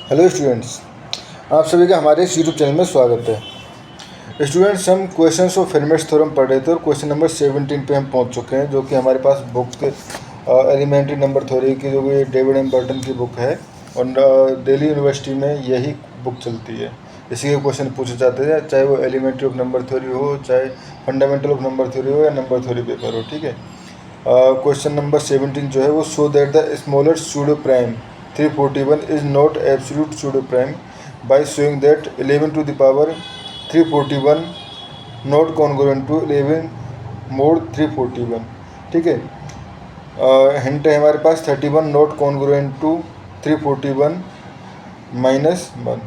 Hello students, आप सभी का हमारे इस यूट्यूब चैनल में स्वागत है। स्टूडेंट्स, हम क्वेश्चंस ऑफ फेरमेट्स थ्योरम पढ़ रहे थे और क्वेश्चन नंबर 17 पे हम पहुंच चुके हैं, जो कि हमारे पास बुक एलिमेंट्री नंबर थ्योरी की जो कि डेविड एम बर्टन की बुक है और दिल्ली यूनिवर्सिटी में यही बुक चलती है। इसी के क्वेश्चन पूछे जाते हैं, चाहे वो एलिमेंट्री ऑफ नंबर थ्योरी हो, चाहे फंडामेंटल ऑफ नंबर थ्योरी हो या नंबर थ्योरी पेपर हो। ठीक है, क्वेश्चन नंबर 17 जो है वो show that the smallest pseudo prime 341 is not absolute pseudo prime by showing that 11 to the power 341 not congruent to 11 mod 341। ठीक है, हिंट है हमारे पास 31 नॉट कॉन्ग्रुएंट टू 341 -1।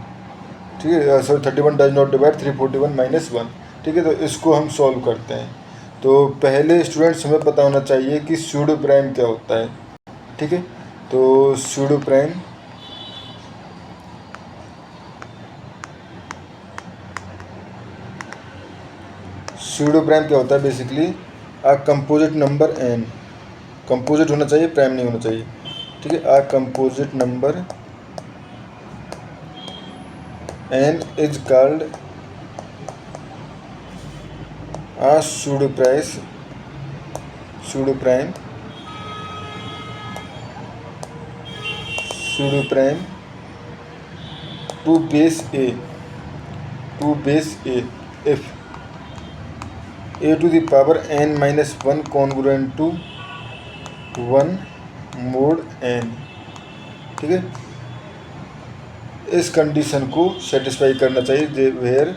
ठीक है, सॉरी 31 डज नॉट डिवाइड 341 -1। ठीक है, तो इसको हम सॉल्व करते हैं। तो पहले स्टूडेंट्स हमें पता होना चाहिए कि सूडो प्राइम क्या होता है। ठीक है, तो सूडो प्राइम क्या होता है? Basically a composite number N, composite होना चाहिए, प्राइम नहीं होना चाहिए। ठीक है, a composite number N is called a pseudo prime to base A if a to the power n-1 congruent to 1 mod n। ठीक है, इस कंडीशन को सेटिस्फाई करना चाहिए where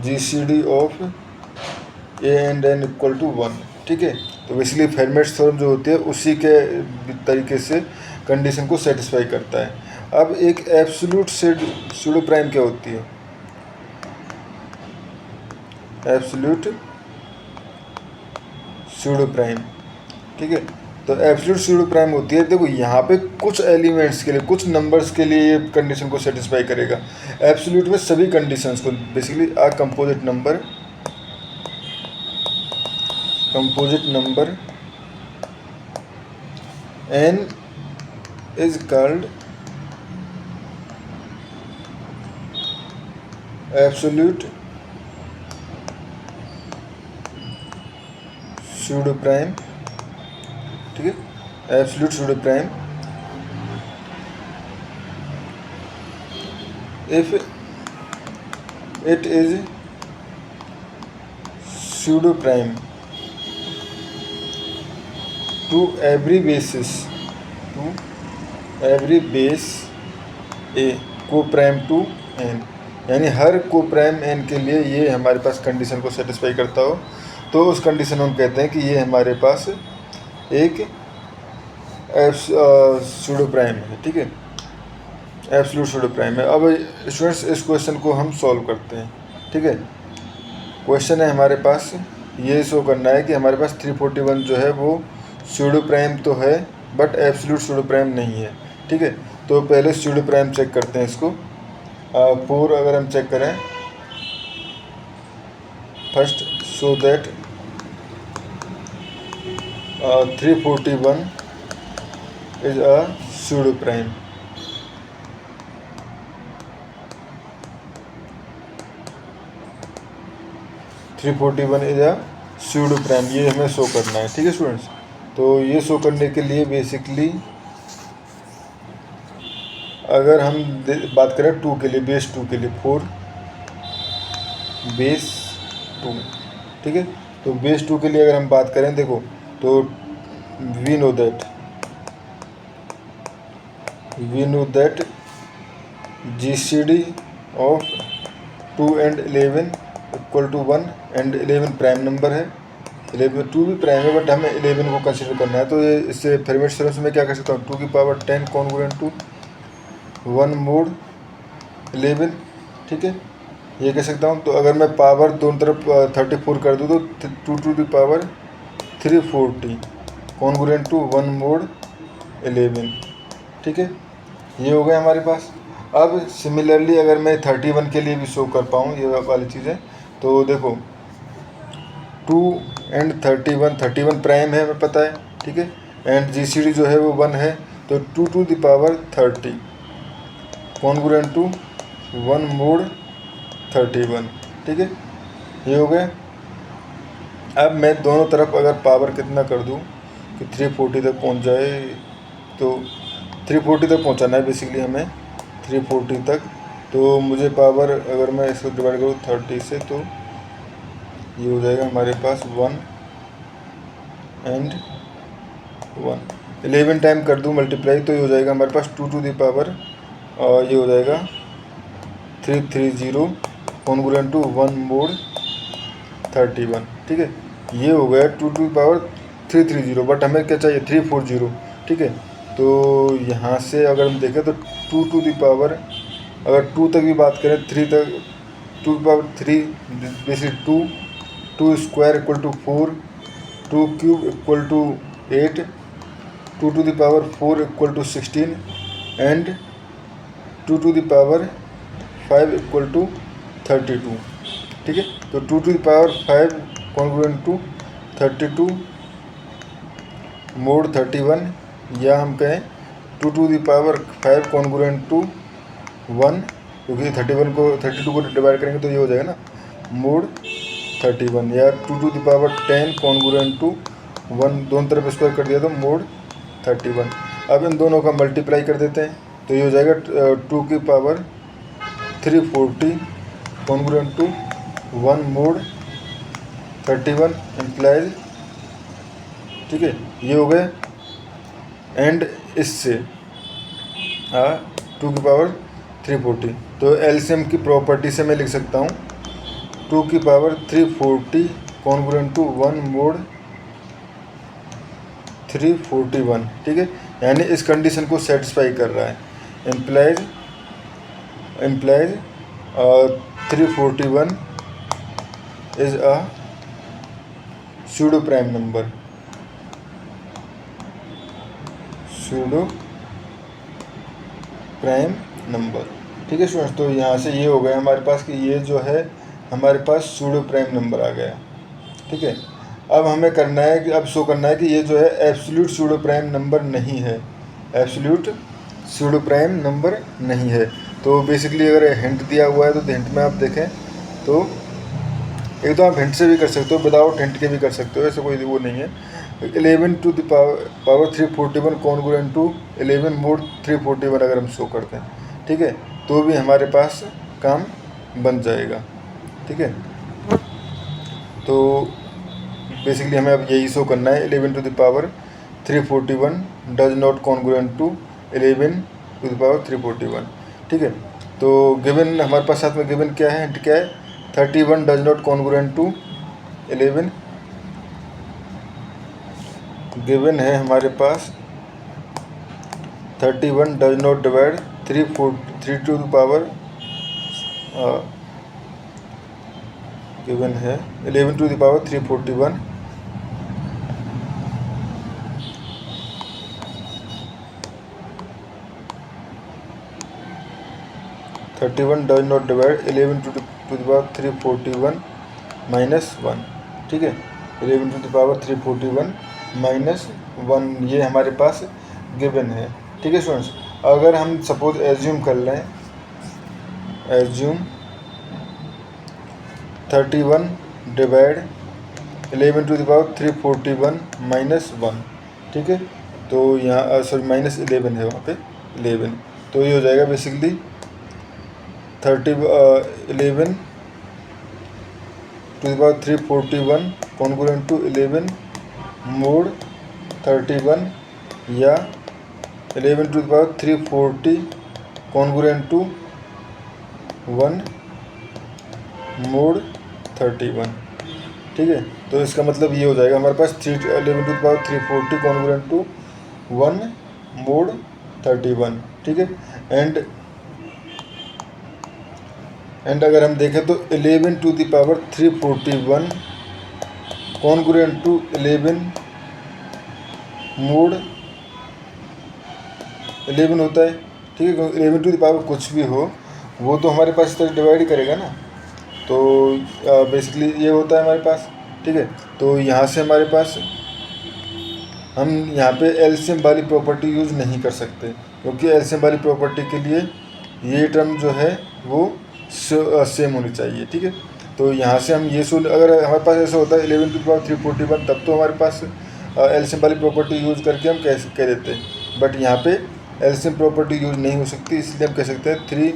GCD of a and n equal to 1। ठीक है, तो basically फेरमेट्स theorem जो होती है उसी के तरीके से कंडीशन को सेटिस्फाई करता है। अब एक एब्सोल्यूट सूडो प्राइम क्या होती है? Absolute pseudo prime. ठीक है, तो एब्सोल्यूट सूडो प्राइम होती है, देखो यहाँ पे कुछ एलिमेंट्स के लिए, कुछ नंबर्स के लिए ये कंडीशन को सेटिस्फाई करेगा। एब्सोल्यूट में सभी कंडीशंस को, basically a composite number n is called absolute pseudo prime. ठीक है, absolute pseudo prime if it is pseudo prime to every base a को प्राइम टू n, यानी हर को प्राइम n के लिए ये हमारे पास कंडीशन को सेटिस्फाई करता हो, तो उस कंडीशन में हम कहते हैं कि ये हमारे पास एक सूडो प्राइम है। ठीक है, एब्सोल्यूट सूडो प्राइम है। अब स्टूडेंट्स इस क्वेश्चन को हम सॉल्व करते हैं। ठीक है, क्वेश्चन है हमारे पास, ये शो करना है कि हमारे पास 341 जो है वो सूडो प्राइम तो है बट एब्सोल्यूट सूडो प्राइम नहीं है। ठीक है, तो पहले सूडो प्राइम चेक करते हैं इसको। 4 अगर हम चेक करें, first show that 341 is a pseudo prime. Is a pseudo prime, ये हमें शो करना है। ठीक है स्टूडेंट्स, तो ये शो करने के लिए बेसिकली अगर हम बात करें 2 के लिए, बेस 2 के लिए, 4 बेस 2। ठीक है, तो बेस 2 के लिए अगर हम बात करें, देखो तो we know that GCD of 2 and 11 equal to 1 and 11 prime number है। 11 2 भी प्राइम है बट हमें 11 को कंसिडर करना है, तो ये इससे फेरमेट्स थ्योरम से मैं क्या कर सकता हूँ? 2 की पावर 10 कॉन्ग्रुएंट टू 1 mod 11। ठीक है, ये कह सकता हूँ। तो अगर मैं पावर दोनों तरफ 34 कर दूँ तो 2 to the power 340 congruent to 1 mod 11। ठीक है, ये हो गया हमारे पास। अब सिमिलरली अगर मैं 31 के लिए भी शो कर पाऊँ ये वाली चीज़ें, तो देखो 2 एंड 31 प्राइम है हमें पता है। ठीक है, एंड GCD जो है वो 1 है, तो 2 to the power 30 congruent to 1 mod 31। ठीक है, ये हो गया। अब मैं दोनों तरफ अगर पावर कितना कर दूं कि 340 तक पहुंच जाए, तो 340 तक पहुंचाना है बेसिकली हमें 340 तक। तो मुझे पावर अगर मैं इसको डिवाइड करूँ 30 से, तो ये हो जाएगा हमारे पास 1 एंड 1। 11 टाइम कर दूँ मल्टीप्लाई, तो ये हो जाएगा हमारे पास 2 टू द पावर, और ये हो जाएगा 330 कॉन्ग्रुएंट टू 1 मोड 31। ठीक है, ये हो गया 2 टू द पावर 330, बट हमें क्या चाहिए 340। ठीक है, तो यहाँ से अगर हम देखें तो 2 टू द पावर, अगर 2 तक भी बात करें, 3 तक 2 to power 3 basically 2 square equal to 4, 2 cube equal to 8, 2 to the power 4 equal to 16 and 2 to the power 5 equal to 32। ठीक है, तो 2 to the power 5 congruent to 32 mod 31, या हम कहें 2 to the power 5 congruent to 1, क्योंकि 31 को 32 को divide करेंगे तो ये हो जाएगा ना मोड 31, या 2 to the power 10 congruent to 1, दोनों तरफ स्क्वायर कर दिया तो मोड 31। अब इन दोनों का मल्टीप्लाई कर देते हैं, तो ये हो जाएगा 2 की power 340 congruent to 1 mod 31 implies. ठीक है, ये हो गए। एंड इससे 2 की पावर 340, तो एलसीएम की प्रॉपर्टी से मैं लिख सकता हूँ 2 की पावर 340 कॉन्ग्रुएंट टू 1 मोड 341। ठीक है, यानी इस कंडीशन को सेटिस्फाई कर रहा है। Implies 341 is a pseudo prime number, pseudo prime number. ठीक है स्टूडेंट्स, तो यहाँ से ये हो गया हमारे पास कि ये जो है हमारे पास सूडो प्राइम नंबर आ गया। ठीक है, अब हमें करना है कि अब शो करना है कि ये जो है एब्सोल्यूट सूडो प्राइम नंबर नहीं है, एब्सोल्यूट सूडो प्राइम नंबर नहीं है। तो बेसिकली अगर हिंट दिया हुआ है तो हिंट में आप देखें तो एक तो आप हिंट से भी कर सकते हो, विदाउट हिंट के भी कर सकते हो, ऐसा कोई वो नहीं है। 11 to the power 341 congruent to 11 mod 341 अगर हम शो करते हैं, ठीक है, तो भी हमारे पास काम बन जाएगा। ठीक है, तो बेसिकली हमें अब यही शो करना है 11 to the power 341 does not congruent to 11 to the power 341। ठीक है, तो गिवन हमारे पास साथ में गिवन क्या है, हिंट क्या है, 31 does not congruent to 11। Given है हमारे पास 31 does not divide 3 to the power, given है 11 to the power 341। 31 does not divide 11 to the power 341 minus 1। ठीक है, 11 टू द पावर 341 माइनस 1, ये हमारे पास गिवन है। ठीक है स्टूडेंट्स, अगर हम सपोज एज्यूम कर लें, assume 31 divide 11 to the power 341 minus 1। ठीक है, तो यहाँ सॉरी माइनस 11 है वहाँ पे 11, तो ये हो जाएगा basically 11 to the power 341 congruent to 11 mod 31, या 11 to the power 340 congruent to 1 mod 31। ठीक है, तो इसका मतलब ये हो जाएगा हमारे पास 11 to the power 340 congruent to 1 mod 31। ठीक है, एंड अगर हम देखें तो 11 to the power 341 congruent to 11 mod 11 होता है। ठीक है, क्योंकि 11 टू द पावर कुछ भी हो वो तो हमारे पास इस तरह डिवाइड ही करेगा ना, तो बेसिकली ये होता है हमारे पास। ठीक है, तो यहाँ से हमारे पास हम यहाँ पे एलसीएम वाली प्रॉपर्टी यूज़ नहीं कर सकते, क्योंकि एलसीएम वाली प्रॉपर्टी के लिए ये टर्म जो है वो सेम होनी चाहिए, ठीक है। तो यहाँ से हम ये अगर हमारे पास ऐसा होता है 11 टू द पावर 341, तब तो हमारे पास एलसीएम वाली प्रॉपर्टी यूज़ करके हम कह देते हैं, बट यहाँ पे एलसीएम प्रॉपर्टी यूज़ नहीं हो सकती, इसलिए हम कह सकते हैं 3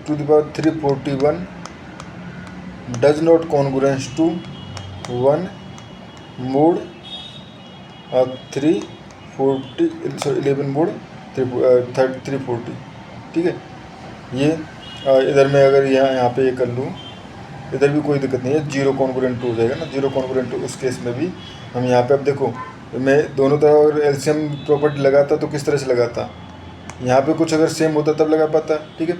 to the power 341 does not congruence to 1 mod 11 mod 340, ठीक है। ये इधर में अगर यहाँ पे ये कर लूँ, इधर भी कोई दिक्कत नहीं है, 0 कॉन्ग्रुएंट टू हो जाएगा ना, 0 कॉन्ग्रुएंट टू। उस केस में भी हम यहाँ पे अब देखो, मैं दोनों तरफ अगर एलसीएम प्रॉपर्टी लगाता तो किस तरह से लगाता, यहाँ पे कुछ अगर सेम होता तब लगा पाता, ठीक है।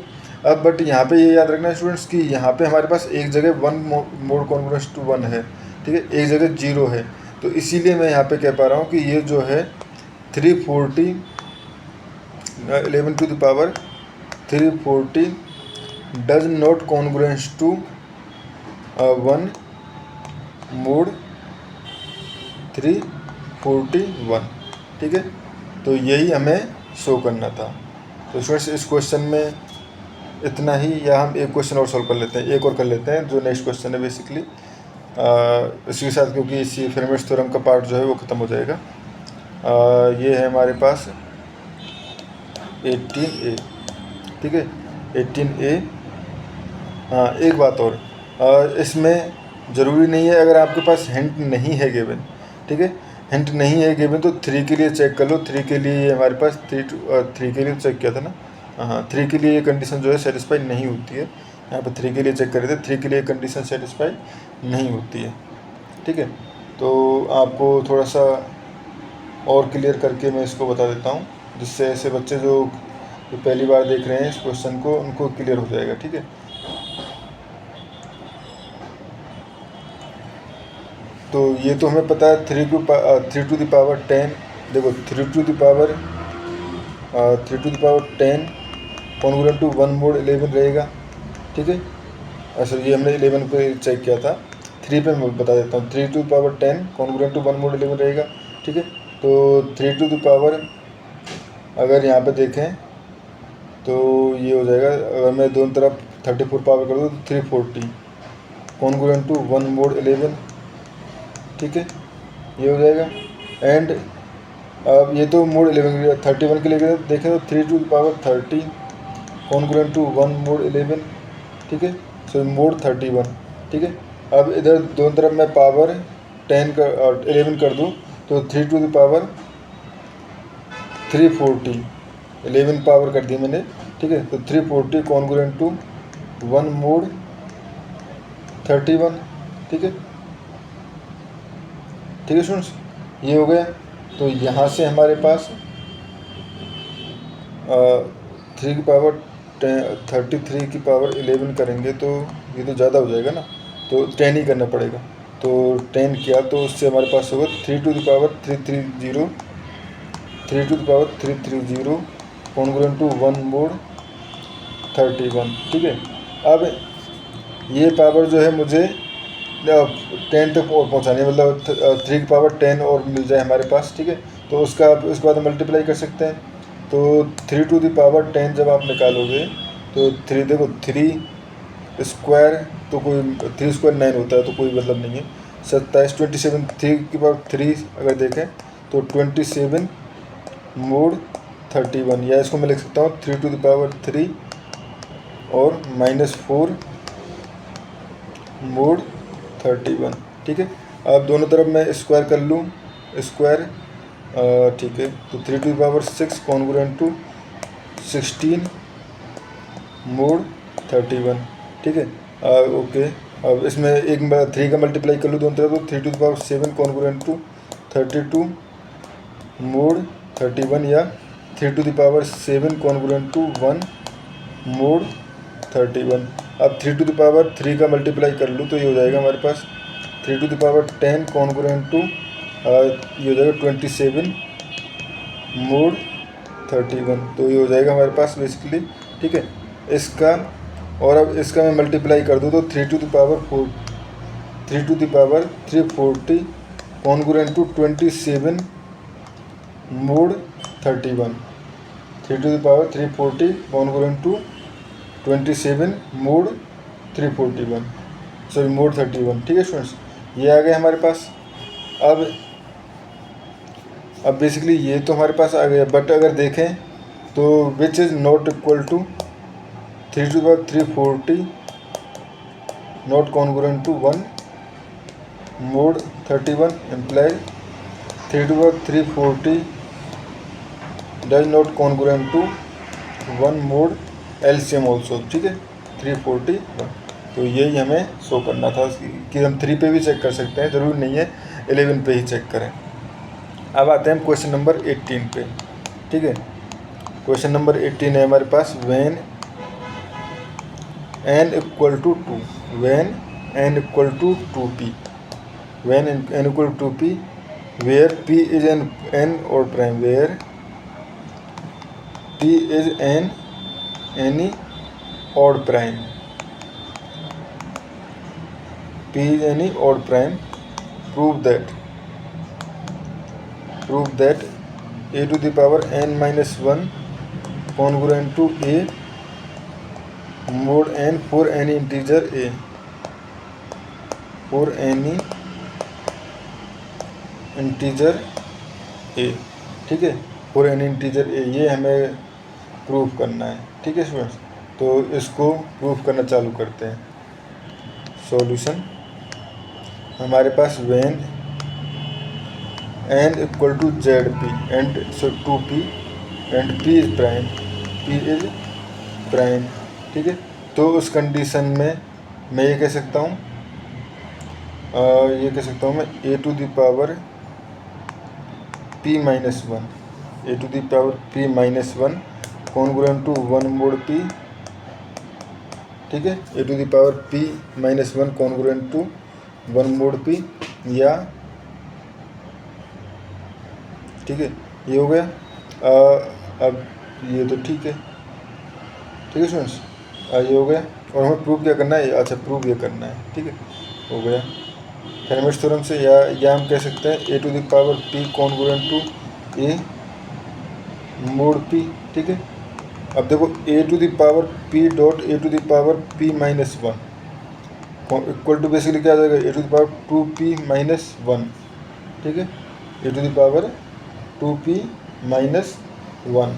अब बट यहाँ पे ये याद रखना स्टूडेंट्स कि यहाँ पे हमारे पास एक जगह 1 मोड कॉन्ग्रुएंस टू 1 है, ठीक है, एक जगह 0 है, तो इसीलिए मैं यहाँ पे कह पा रहा हूँ कि ये जो है 340 11 to the power 340 does not congruence to 1 mod 341, ठीक है। तो यही हमें शो करना था। तो स्टूडेंट्स इस क्वेश्चन में इतना ही, या हम एक क्वेश्चन और सॉल्व कर लेते हैं, एक और कर लेते हैं जो नेक्स्ट क्वेश्चन है बेसिकली इसी के साथ, क्योंकि इसी फेरमेट्स थ्योरम का पार्ट जो है वो ख़त्म हो जाएगा। ये है हमारे पास 18A, ठीक है, 18A। हाँ, एक बात और, इसमें ज़रूरी नहीं है अगर आपके पास हिंट नहीं है गिवन, ठीक है, हिंट नहीं है गिवन तो 3 के लिए चेक कर लो। 3 के लिए हमारे पास 3 के लिए चेक किया था ना, हाँ, 3 के लिए ये कंडीशन जो है सेटिस्फाई नहीं होती है। यहाँ पर 3 के लिए चेक कर रहे थे, 3 के लिए कंडीशन सेटिस्फाई नहीं होती है, ठीक है। तो आपको थोड़ा सा और क्लियर करके मैं इसको बता देता हूँ, जिससे ऐसे बच्चे जो पहली बार देख रहे हैं इस क्वेश्चन को, उनको क्लियर हो जाएगा, ठीक है। तो ये तो हमें पता है 3 टू द पावर 10, देखो 3 to the power 10 congruent to 1 mod 11 रहेगा, ठीक है। अच्छा, ये हमने 11 पे चेक किया था, 3 पे मैं बता देता हूँ। 3 to the power 10 congruent to 1 mod 11 रहेगा, ठीक है। तो 3 टू द पावर अगर यहाँ पे देखें तो ये हो जाएगा, अगर मैं दोनों तरफ 34 पावर कर दूँ तो 340 कॉन्ग्रुएंट टू 1 मोड 11, ठीक है, ये हो जाएगा। एंड अब ये तो मोड 11 31 के लिए देखें तो 3 to the power 30 congruent to 1 mod 11, ठीक है, सो मोड 31, ठीक है। अब इधर दोनों तरफ मैं पावर 10 और 11 कर दूँ तो 3 टू द पावर 340, 11 पावर कर दी मैंने, ठीक है। तो 340 कॉन्ग्रुएंट टू 1 मोड 31, ठीक है, ठीक है स्टूडेंट्स, ये हो गया। तो यहाँ से हमारे पास 3 की पावर 33 की पावर 11 करेंगे तो ये तो ज़्यादा हो जाएगा ना, तो 10 ही करना पड़ेगा। तो 10 किया तो उससे हमारे पास होगा 3 to the power 330 congruent to 1 mod 31, ठीक है। अब ये पावर जो है मुझे 10 तक और पहुँचानी है, मतलब 3 की पावर 10 और मिल जाए हमारे पास, ठीक है। तो उसका उसके बाद मल्टीप्लाई कर सकते हैं। तो 3 टू द पावर 10 जब आप निकालोगे तो 3, देखो 3 स्क्वायर तो कोई 3 स्क्वायर 9 होता है, तो कोई मतलब नहीं है। 27 27 3 की पावर 3 अगर देखें तो 27 मोड 31, या इसको मैं लिख सकता हूँ 3 टू द पावर 3 और -4 मोड 31, ठीक है। अब दोनों तरफ मैं स्क्वायर कर लूँ, स्क्वायर, ठीक है। तो 3 to the power 6 congruent to 16 mod 31, ठीक है, ओके। अब इसमें एक 3 का मल्टीप्लाई कर लूँ दोनों तरफ तो 3 to the power 7 congruent to 32 mod 31, या 3 to the power 7 congruent to 1 mod 31। अब 3 टू द पावर 3 का मल्टीप्लाई कर लूँ तो ये हो जाएगा हमारे पास 3 to the power 10 congruent to ये हो जाएगा 27 मोड 31, तो ये हो जाएगा हमारे पास बेसिकली, ठीक है, इसका। और अब इसका मैं मल्टीप्लाई कर दूँ तो 3 to the power 340 congruent to 27 mod 31, 3/340 congruent to 27 mod 341, sorry mod 31। ठीक है स्टूडेंट्स, ये आ गया हमारे पास। अब बेसिकली ये तो हमारे पास आ गया, बट अगर देखें तो which is not equal to 3/340 not congruent to 1 mod 31 imply 3/340 does not congruent to 1 mod LCM also. ठीक है, 341। तो यही हमें शो करना था कि हम 3 पे भी चेक कर सकते हैं, ज़रूरी नहीं है 11 पे ही चेक करें। अब आते हैं क्वेश्चन नंबर 18 पे। ठीक है, क्वेश्चन नंबर 18 है हमारे पास, when n equal to 2, when n equal to 2p, when n equal to 2p where p is n और prime, where p is n any odd prime, p is any odd prime, prove that a to the power n minus 1 congruent to a mod n for any integer a, for any integer a। ठीक है, for any integer a, ये हमें prove करना है। ठीक है students, तो इसको प्रूव करना चालू करते हैं। सॉल्यूशन हमारे पास when n equal to ZP and 2p and p is prime, p is prime. ठीक है, तो उस कंडीशन में मैं ये कह सकता हूँ मैं a to the power p minus 1, a to the power p minus 1 congruent to 1 mod p। ठीक है, a to the power p minus 1 congruent to 1 mod p, या ठीक है ये हो गया। अब ये तो ठीक है स्टूडेंट्स, ये हो गया। और हमें प्रूव क्या करना है, अच्छा प्रूव ये करना है। ठीक है, हो गया फेरमेट्स थ्योरम से, या हम कह सकते हैं a to the power p congruent to a mod p। ठीक है, अब देखो a to the power p dot a to the power p minus 1 equal to basically क्या आ जाएगा, a to the power 2p minus 1। ठीक है, a to the power 2p minus 1।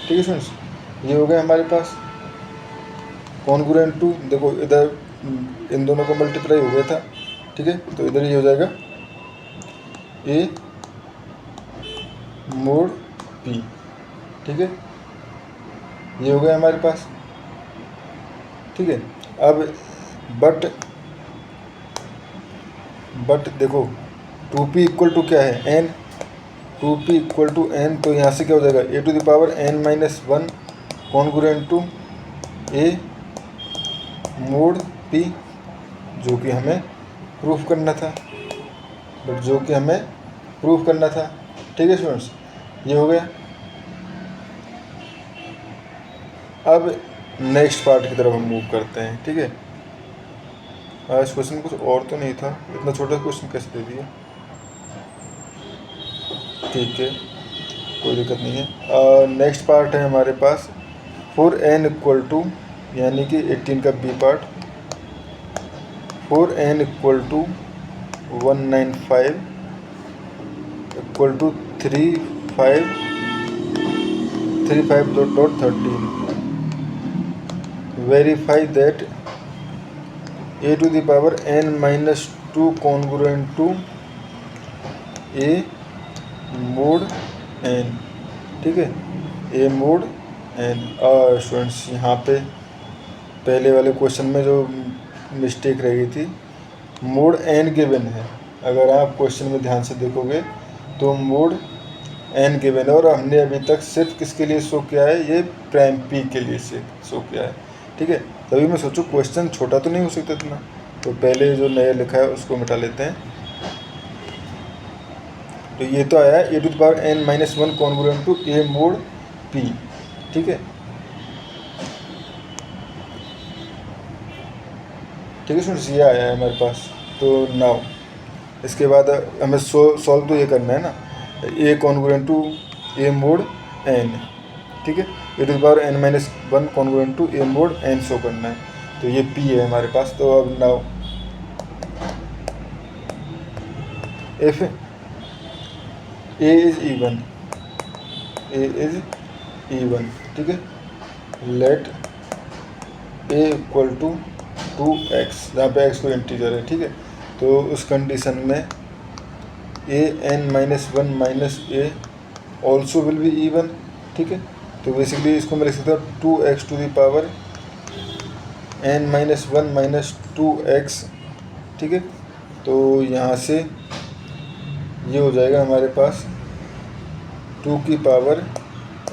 ठीक है स्टूडेंट्स, ये हो गया हमारे पास कॉन्ग्रुएंट टू, देखो इधर इन दोनों का मल्टीप्लाई हो गया था। ठीक है, तो इधर ये हो जाएगा a मोड p। ठीक है, ये हो गया हमारे पास। ठीक है, अब बट देखो 2p इक्वल टू क्या है, n, 2p equal to n, तो यहाँ से क्या हो जाएगा a to the power n minus 1 congruent to a mod p, जो कि हमें प्रूफ करना था, ठीक है स्टूडेंट्स, ये हो गया। अब नेक्स्ट पार्ट की तरफ हम मूव करते हैं। ठीक है, इस क्वेश्चन कुछ और तो नहीं था, इतना छोटा क्वेश्चन कैसे दे दिया। ठीक है, कोई दिक्कत नहीं है। नेक्स्ट पार्ट है हमारे पास फॉर n इक्वल टू, यानी कि 18 का B part, for n equal to 195 equal to 35.13 verify that a to the power n minus 2 congruent to a mod n। ठीक है, a मोड n। स्टूडेंट्स यहाँ पे पहले वाले क्वेश्चन में जो मिस्टेक रह गई थी, मोड n गिवन है। अगर आप क्वेश्चन में ध्यान से देखोगे तो मोड n गिवन है, और हमने अभी तक सिर्फ किसके लिए शो किया है, ये प्राइम p के लिए से शो किया है। ठीक है, तभी मैं सोचूं क्वेश्चन छोटा तो नहीं हो सकता इतना, तो पहले जो नया लिखा है उसको मिटा लेते हैं। तो ये तो आया है a to the power n minus 1 congruent to a mod p। ठीक है, स्टूडेंट्स, ये आया है हमारे पास। तो नाउ इसके बाद हमें सॉल्व तो ये करना है ना, a congruent to a mod n। ठीक है। A to the power n minus one congruent to A mod n show करना है, तो ये p है हमारे पास। तो अब now if a is even, ठीक है, late a equal to 2x, जहाँ पे x को इंटीजर है, ठीक है। तो उस कंडीशन में a n minus one minus a also will be even, ठीक है। तो बेसिकली इसको मैं लिख सकता हूँ 2x to the power n minus one minus 2x, ठीक है। तो यहाँ से ये हो जाएगा हमारे पास 2 की power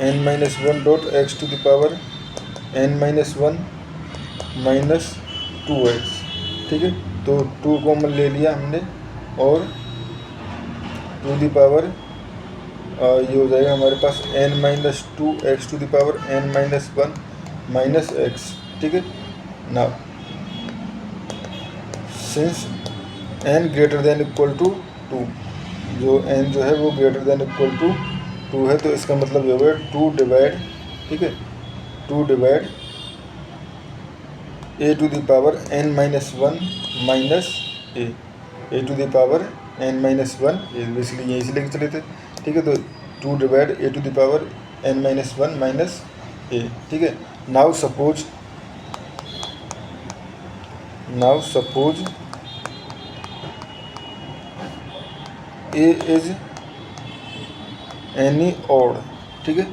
n minus one dot X to the power n minus one minus 2x, ठीक है। तो 2 कॉमन ले लिया हमने और टू द पावर ये हो जाएगा हमारे पास n minus two X to the power n minus one minus X, ठीक है। Now since n greater than equal to 2, जो n जो है वो ग्रेटर देन इक्वल टू 2 है, तो इसका मतलब ये होगा 2 डिवाइड, ठीक है, 2 divide a to the power n minus one minus A to the power n minus one, ये बेसिकली यहीं से लेके चले थे, ठीक है। तो 2 divide a to the power n minus one minus A, ठीक है। Now suppose a is any odd, ठीक है।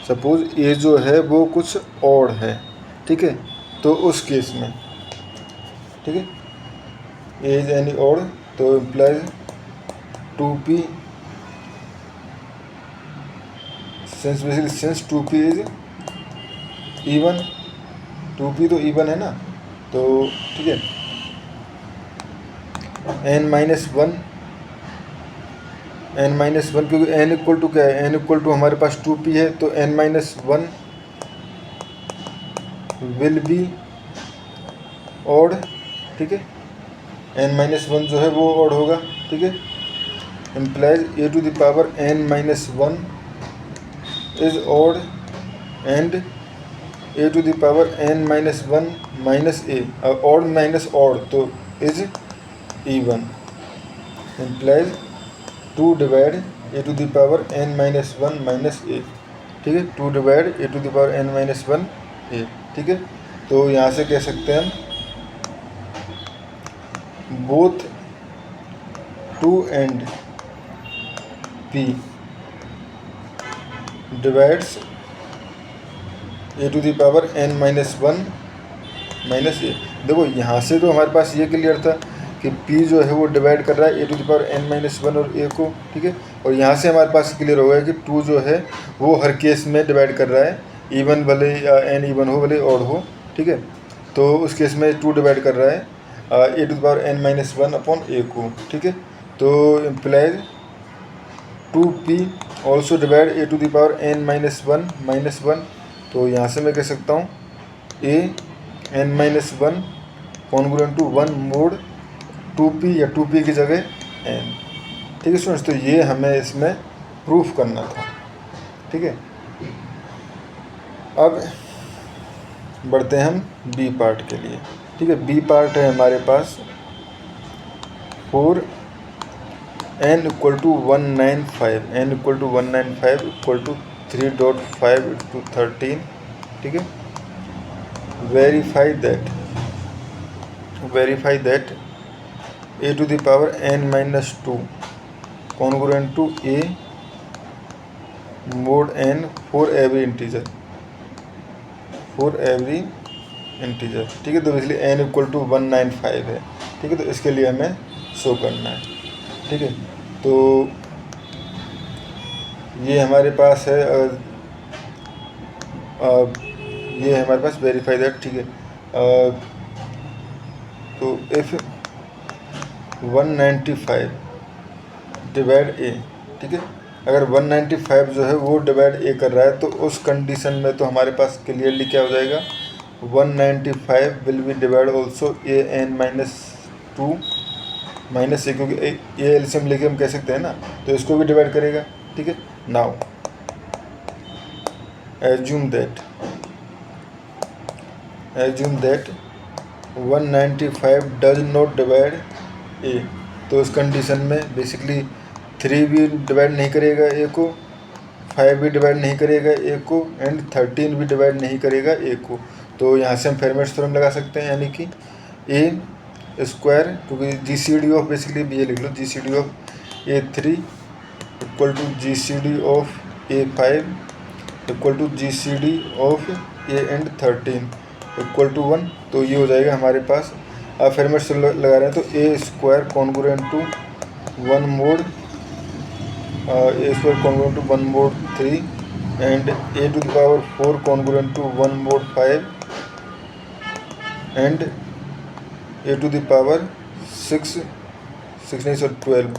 सपोज a जो है वो कुछ ऑड है, ठीक है। तो उस केस में, ठीक है, a इज एनी ऑड, तो implies 2p since 2p is even, 2p तो इवन है ना, तो ठीक है, n माइनस वन क्योंकि n इक्वल टू क्या है, n इक्वल टू हमारे पास 2p है, तो n minus one will be odd, ठीक है। n माइनस वन जो है वो ऑड होगा, ठीक है। Implies a to the power n minus one is odd and a to the power n minus one minus A, odd minus odd तो is even, implies 2 divide a to the power n minus one minus A, ठीक है। 2 divide a to the power n minus one A, ठीक है। तो यहाँ से कह सकते हैं हम both 2 and p divides a to the power n minus one minus A. देखो यहाँ से तो हमारे पास ये क्लियर था कि p जो है वो डिवाइड कर रहा है a to the power n minus one और a को, ठीक है। और यहाँ से हमारे पास क्लियर हो गया कि 2 जो है वो हर केस में डिवाइड कर रहा है, इवन भले n इवन हो भले ऑड हो, ठीक है। तो उस केस में 2 डिवाइड कर रहा है a to the power n minus one upon a को, ठीक है। तो implies 2p also divide a to the power n minus one, तो यहाँ से मैं कह सकता हूँ a n minus one congruent to 1 mod 2p या 2p की जगह n, ठीक है स्टूडेंट्स। तो ये हमें इसमें प्रूफ करना था, ठीक है। अब बढ़ते हैं हम बी पार्ट के लिए, ठीक है। बी पार्ट है हमारे पास 4 n equal to 195, n equal to 195 equal to 3.5 into 13, ठीक है। Verify that a to the power n minus two congruent to a mod n for every integer, ठीक है। तो इसलिए n इक्वल टू 195 है, ठीक है। तो इसके लिए हमें शो करना है, ठीक है। तो ये हमारे पास है ये हमारे पास वेरीफाई दैट, ठीक है। तो इफ 195 डिवाइड a, ठीक है, अगर 195 जो है वो डिवाइड a कर रहा है, तो उस कंडीशन में तो हमारे पास क्लियरली क्या हो जाएगा, 195 will be divide also a n minus two minus A, क्योंकि ए एलसीएम लेके हम कह सकते हैं ना, तो इसको भी डिवाइड करेगा, ठीक है। Now assume that 195 does not divide a। तो इस कंडीशन में बेसिकली 3 भी डिवाइड नहीं करेगा ए को, 5 भी डिवाइड नहीं करेगा ए को, एंड 13 भी डिवाइड नहीं करेगा ए को। तो यहाँ से हम फेरमेट्स थ्योरम लगा सकते हैं, यानी कि ए स्क्वायर, क्योंकि G C D of basically ये लिख लो, G C D of A3 equal to G C D of A5 equal to G C D of A and 13 equal to 1। तो ये हो जाएगा हमारे पास। अब फेरमेट्स लगा रहे हैं तो A square congruent to 1 mod A square congruent to 1 mod 3 and A to the power 4 congruent to 1 mod 5 and A to the power 12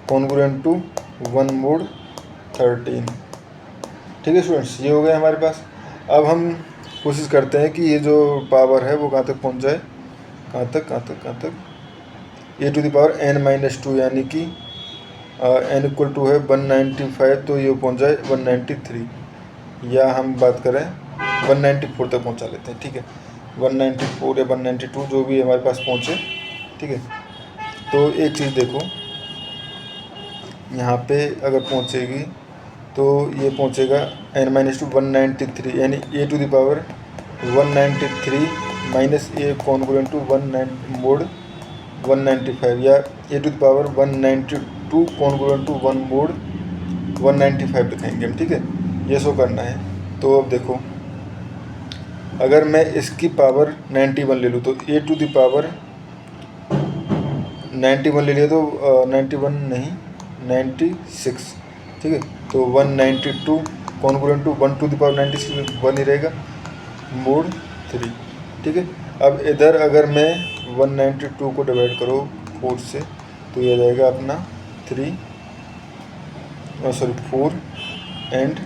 congruent to 1 mod 13। ठीक है स्टूडेंट्स, ये हो गया हमारे पास। अब हम कोशिश करते हैं कि ये जो पावर है वो कहाँ तक पहुँच जाए, कहाँ तक ए टू द पावर n-2, यानी कि n इक्वल टू है 195, तो ये पहुँच जाए 193, या हम बात करें 194 तक पहुँचा लेते हैं। ठीक है, 194 या 192 जो भी हमारे पास पहुँचे। ठीक है, तो एक चीज़ देखो, यहाँ पे अगर पहुँचेगी तो ये पहुँचेगा n-2 193, यानी A to the power 193 minus A congruent to 1 mod 195, या A to the power 192 congruent to 1 mod 195 लिखेंगे हम। ठीक है, ये शो करना है। तो अब देखो, अगर मैं इसकी पावर 91 ले लूँ तो ए टू द पावर 91 ले लिया तो 91 नहीं 96। ठीक है, तो 192 congruent to 1 to the power 96 1 ही रहेगा mod 3। ठीक है, अब इधर अगर मैं 192 को डिवाइड करो 4 से तो ये जाएगा अपना 4 एंड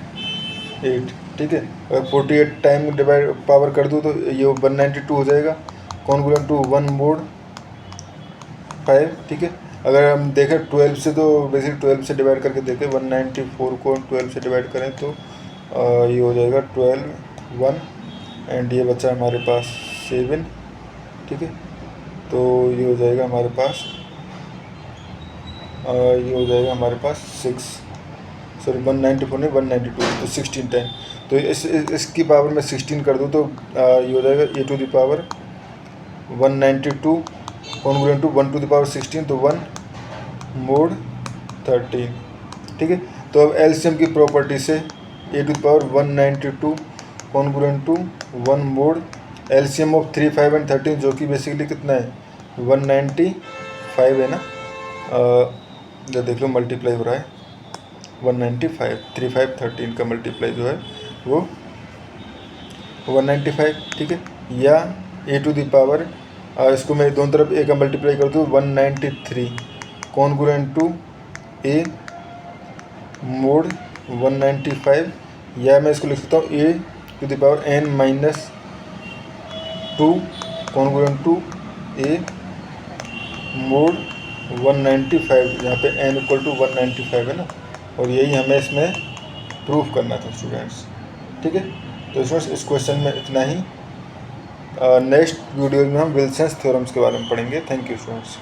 8। ठीक है, अगर 48 टाइम डिवाइड पावर कर दूँ तो ये 192 हो जाएगा कॉन्ग्रुएंट टू 1 mod 5। ठीक है, अगर हम देखें 12 से तो बेसिक 12 से डिवाइड करके देखें, 194 को 12 से डिवाइड करें तो ये हो जाएगा 12 1 एंड ये बचा हमारे पास 7। ठीक है, तो ये हो जाएगा हमारे पास 6, सॉरी 194 नहीं 192, तो 16 टाइम। तो इसकी पावर में 16 कर दूँ तो ये हो जाएगा A to the power 192 congruent to 1 to the power 16, तो 1 mod 13। ठीक है, तो अब एलसीएम की प्रॉपर्टी से A to the power 192 congruent to 1 mod LCM of 3, 5 and 13, जो कि बेसिकली कितना है 195 है ना। जो देख लो मल्टीप्लाई हो रहा है 195, 3, 5, 13 का मल्टीप्लाई जो है वो 195। ठीक है, या ए टू द पावर इसको मैं दोनों तरफ ए का मल्टीप्लाई कर दूँ 193 कॉन्ग्रुएंट टू ए mod 195, या मैं इसको लिख सकता हूँ A to the power n-2 congruent to A mod 195, यहाँ पे n इक्वल टू 195 है ना, और यही हमें इसमें प्रूफ करना था स्टूडेंट्स। ठीक है, तो स्टूडेंट्स इस क्वेश्चन में इतना ही। नेक्स्ट वीडियो में हम विल्सन्स थ्योरम्स के बारे में पढ़ेंगे। Thank you students.